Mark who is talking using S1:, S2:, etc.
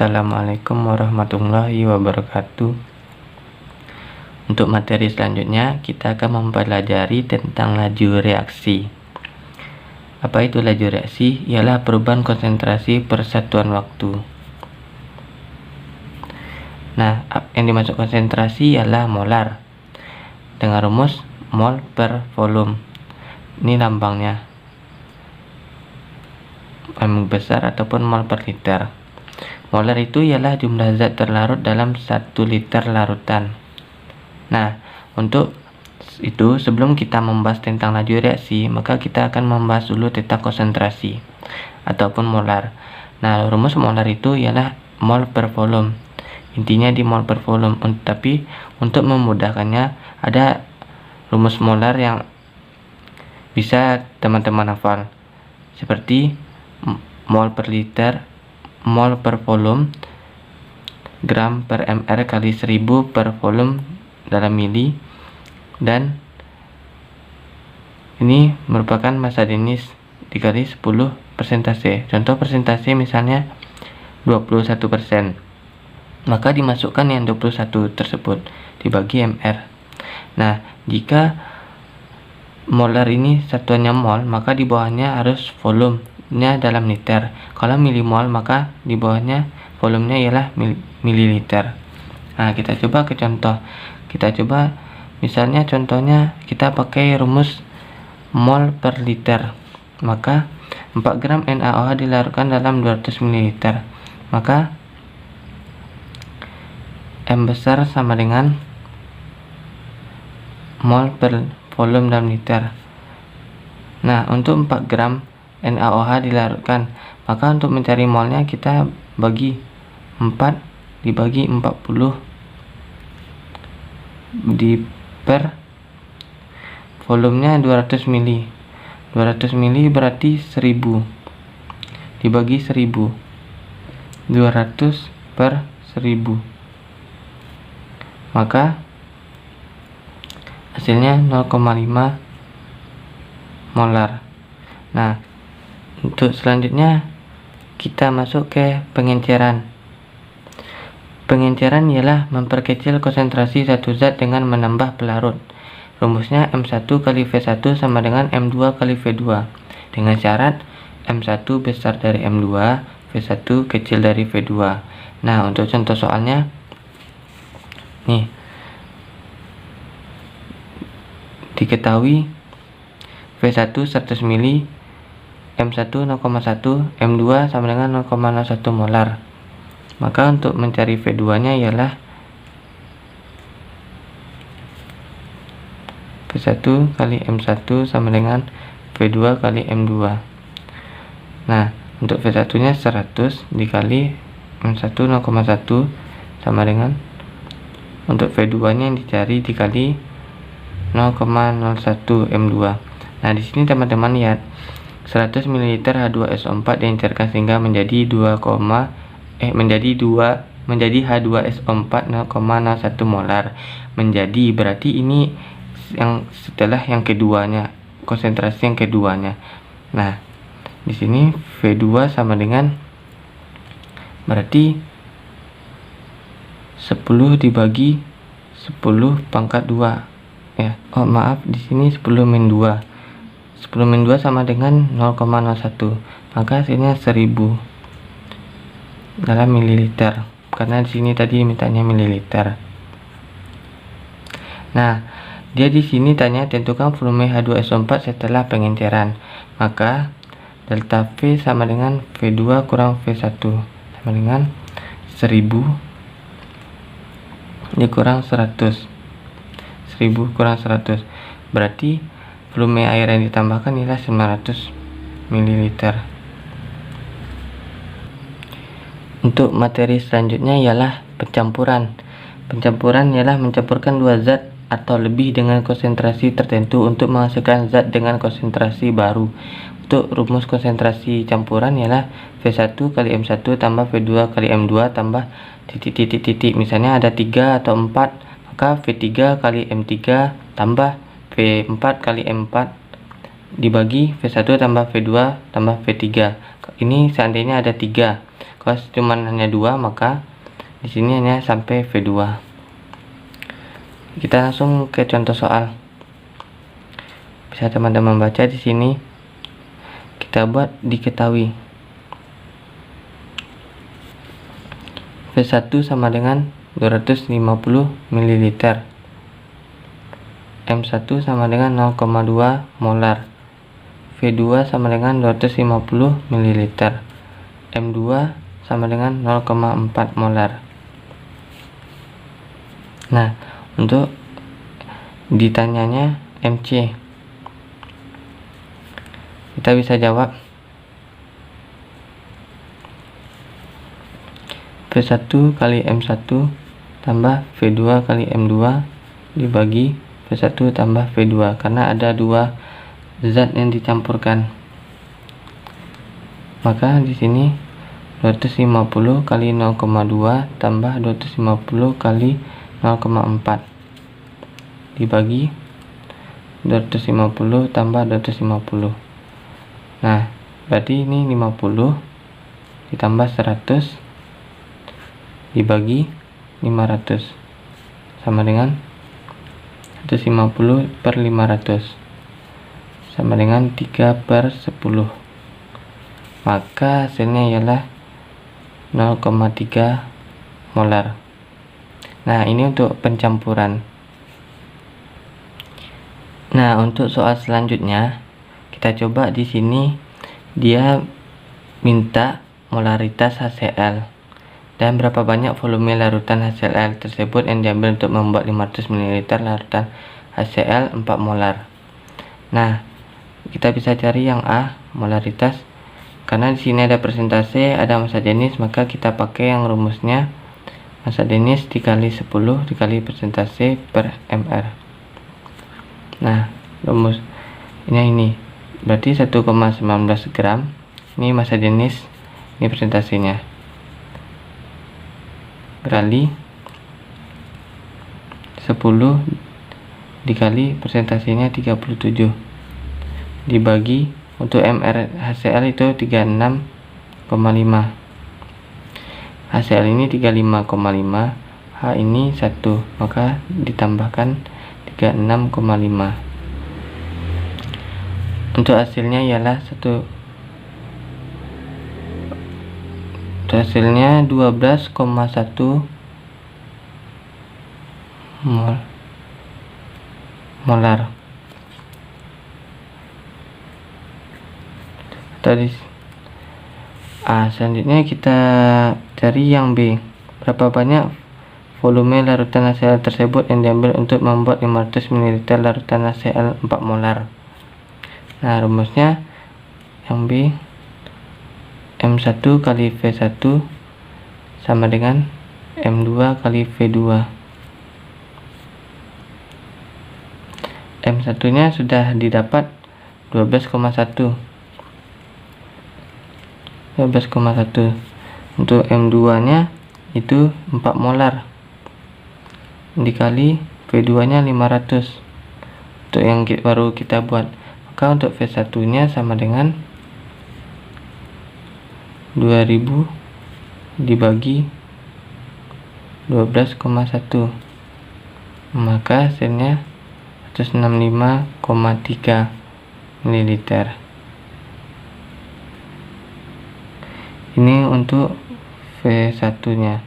S1: Assalamualaikum warahmatullahi wabarakatuh. Untuk materi selanjutnya kita akan mempelajari tentang laju reaksi. Apa itu laju reaksi? Ialah perubahan konsentrasi per satuan waktu. Nah, yang dimaksud konsentrasi ialah molar dengan rumus mol per volume. Ini lambangnya, M besar ataupun mol per liter. Molar itu ialah jumlah zat terlarut dalam 1 liter larutan. Nah, untuk itu sebelum kita membahas tentang laju reaksi, maka kita akan membahas dulu tentang konsentrasi ataupun molar. Nah, rumus molar itu ialah mol per volume. Intinya di mol per volume. Tapi untuk memudahkannya ada rumus molar yang bisa teman-teman hafal, seperti mol per liter, mol per volume, gram per mr kali 1000 per volume dalam mili, dan ini merupakan massa Dennis dikali 10 persentase. Contoh persentase misalnya 21%, maka dimasukkan yang 21 tersebut dibagi mr. Nah, jika molar ini satuannya mol, maka di bawahnya harus volumenya dalam liter. Kalau milimol, maka di bawahnya volumenya ialah mililiter. Nah, kita coba ke contoh. Kita coba misalnya contohnya kita pakai rumus mol per liter. Maka 4 gram NaOH dilarutkan dalam 200 ml. Maka M besar sama dengan mol per volume dalam liter. Nah, untuk 4 gram NaOH dilarutkan, maka untuk mencari molnya kita bagi 4 dibagi 40 per volumenya 200 mili. 200 mili berarti 1000 dibagi 1000. 200 per 1000. Maka hasilnya 0,5 molar. Nah, untuk selanjutnya kita masuk ke pengenceran. Pengenceran ialah memperkecil konsentrasi satu zat dengan menambah pelarut. Rumusnya M1 kali V1 sama dengan M2 kali V2, dengan syarat M1 besar dari M2, V1 kecil dari V2. Nah, untuk contoh soalnya nih, diketahui V1 100 mili, M1 0,1, M2 sama dengan 0,01 molar. Maka untuk mencari V2 nya ialah V1 kali M1 sama dengan V2 kali M2. Nah, untuk V1 nya 100 dikali M1 0,1 sama dengan, untuk V2 nya yang dicari dikali 0,01 M2. Nah, di sini teman-teman lihat 100 ml H2SO4 diencerkan sehingga menjadi menjadi H2SO4 0,01 molar. Berarti ini yang setelah yang keduanya, konsentrasi yang keduanya. Nah, di sini V2 sama dengan, berarti 10 dibagi 10 pangkat 2 ya. Oh, maaf, di sini 10 min 2. 10 min 2 sama dengan 0,01. Maka hasilnya 1000 dalam mililiter, karena di sini tadi mintanya mililiter. Nah, dia di sini tanya tentukan volume H2SO4 setelah pengenceran. Maka delta V sama dengan V2 kurang V1 sama dengan 1000 dikurang 100. 1000 kurang 100 berarti volume air yang ditambahkan ialah 900 ml. Untuk materi selanjutnya ialah pencampuran. Pencampuran ialah mencampurkan dua zat atau lebih dengan konsentrasi tertentu untuk menghasilkan zat dengan konsentrasi baru. Untuk rumus konsentrasi campuran ialah V1 kali M1 tambah V2 kali M2 tambah titik-titik-titik. Misalnya ada 3 atau 4, maka V3 kali M3 tambah V4 kali M4 dibagi V1 tambah V2 tambah V3. Ini seandainya ada 3. Kalau cuma hanya 2, maka di sini hanya sampai V2. Kita langsung ke contoh soal. Bisa teman-teman baca di sini. Kita buat diketahui. V1 sama dengan 250 ml. M1 sama dengan 0,2 molar. V2 sama dengan 250 ml. M2 sama dengan 0,4 molar. Nah, untuk ditanyanya MC, kita bisa jawab V1 kali M1 tambah V2 kali M2 dibagi V1 tambah V2, karena ada 2 zat yang dicampurkan. Maka di sini 250 kali 0,2 tambah 250 kali 0,4 dibagi 250 tambah 250. Nah, berarti ini 50 ditambah 100 dibagi 500 sama dengan 150 per 500 sama dengan 3/10. Maka hasilnya ialah 0,3 molar. Nah, ini untuk pencampuran. Nah, untuk soal selanjutnya kita coba di sini. Dia minta molaritas HCl dan berapa banyak volume larutan HCl tersebut yang diambil untuk membuat 500 ml larutan HCl 4 molar. Nah, kita bisa cari yang A, molaritas. Karena di sini ada persentase, ada massa jenis, maka kita pakai yang rumusnya massa jenis dikali 10 dikali persentase per mr. Nah, rumus ini berarti 1,19 gram. Ini massa jenis, ini persentasenya, kali 10 dikali persentasenya 37 dibagi, untuk mr HCl itu 36,5. HCl ini 35,5, H ini 1, maka ditambahkan 36,5. Untuk hasilnya ialah 12,1 molar. Tadi selanjutnya kita cari yang B. Berapa banyak volume larutan HCl tersebut yang diambil untuk membuat 500 ml larutan HCl 4 molar. Nah, rumusnya yang B, M1 kali V1 sama dengan M2 kali V2. M1 nya sudah didapat 12,1. Untuk M2 nya itu 4 molar dikali V2 nya 500 untuk yang baru kita buat. Maka untuk V1 nya sama dengan 2000 dibagi 12,1, maka hasilnya 165,3 ml. Ini untuk V1 nya.